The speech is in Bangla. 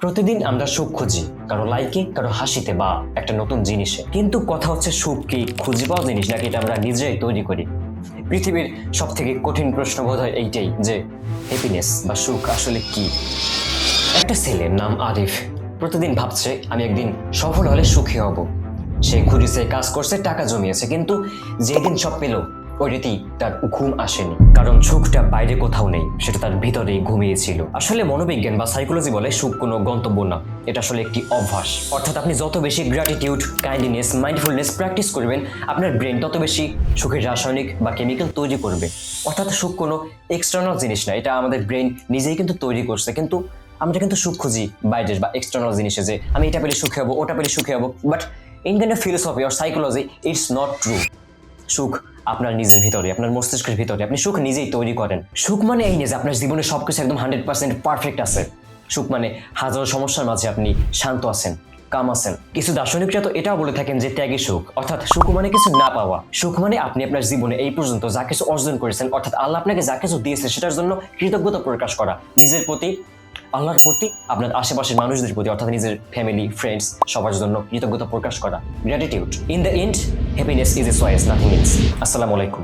প্রতিদিন আমরা সুখ খুঁজি, কারো লাইকে, কারো হাসিতে বা একটা নতুন জিনিসে। কিন্তু কথা হচ্ছে, সুখ কি খুঁজে পাওয়া জিনিস নাকি এটা আমরা নিজেরাই তৈরি করি? পৃথিবীর সব থেকে কঠিন প্রশ্ন বোধ হয় এইটাই যে হ্যাপিনেস বা সুখ আসলে কি। একটা ছেলের নাম আরিফ প্রতিদিন ভাবছে আমি একদিন সফল হলে সুখী হব। সে খুঁজেছে, কাজ করছে, টাকা জমিয়েছে, কিন্তু যেদিন সব পেল ওই রীতি তার ঘুম আসেনি, কারণ সুখটা বাইরে কোথাও নেই, সেটা তার ভিতরেই ঘুমিয়েছিল। আসলে মনোবিজ্ঞান বা সাইকোলজি বলে সুখ কোনো গন্তব্য না, এটা আসলে একটি অভ্যাস। অর্থাৎ আপনি যত বেশি গ্র্যাটিটিউড, কাইন্ডনেস, মাইন্ডফুলনেস প্র্যাকটিস করবেন, আপনার ব্রেন তত বেশি সুখের রাসায়নিক বা কেমিক্যাল তৈরি করবে। অর্থাৎ সুখ কোনো এক্সটার্নাল জিনিস না, এটা আমাদের ব্রেন নিজেই কিন্তু তৈরি করছে। কিন্তু আমরা কিন্তু সুখ খুঁজি বাইরের বা এক্সটার্নাল জিনিসে, যে আমি এটা পেলে সুখী হবো, ওটা পেলে সুখী হবো। But in kind of philosophy or psychology it's not true. সুখ আপনার নিজের ভিতরে, আপনার মস্তিষ্কের ভিতরে, আপনি সুখ নিজেই তৈরি করেন। সুখ মানে এই না যে আপনার জীবনে সবকিছু একদম 100% পারফেক্ট আছে। সুখ মানে হাজারো সমস্যার মাঝে আপনি শান্ত আছেন, কাম আছেন। কিছু দার্শনিকরা তো এটাও বলে থাকেন যে ত্যাগী সুখ, অর্থাৎ সুখ মানে কিছু না পাওয়া। সুখ মানে আপনি আপনার জীবনে এই পর্যন্ত যা কিছু অর্জন করেছেন, অর্থাৎ আল্লাহ আপনাকে যা কিছু দিয়েছে সেটার জন্য কৃতজ্ঞতা প্রকাশ করা, নিজের প্রতি, আল্লাহর প্রতি, আপনার আশেপাশের মানুষদের প্রতি, অর্থাৎ নিজের ফ্যামিলি, ফ্রেন্ডস, সবার জন্য কৃতজ্ঞতা প্রকাশ করা, gratitude. In the end, happiness is a choice, nothing else. আসসালামু আলাইকুম।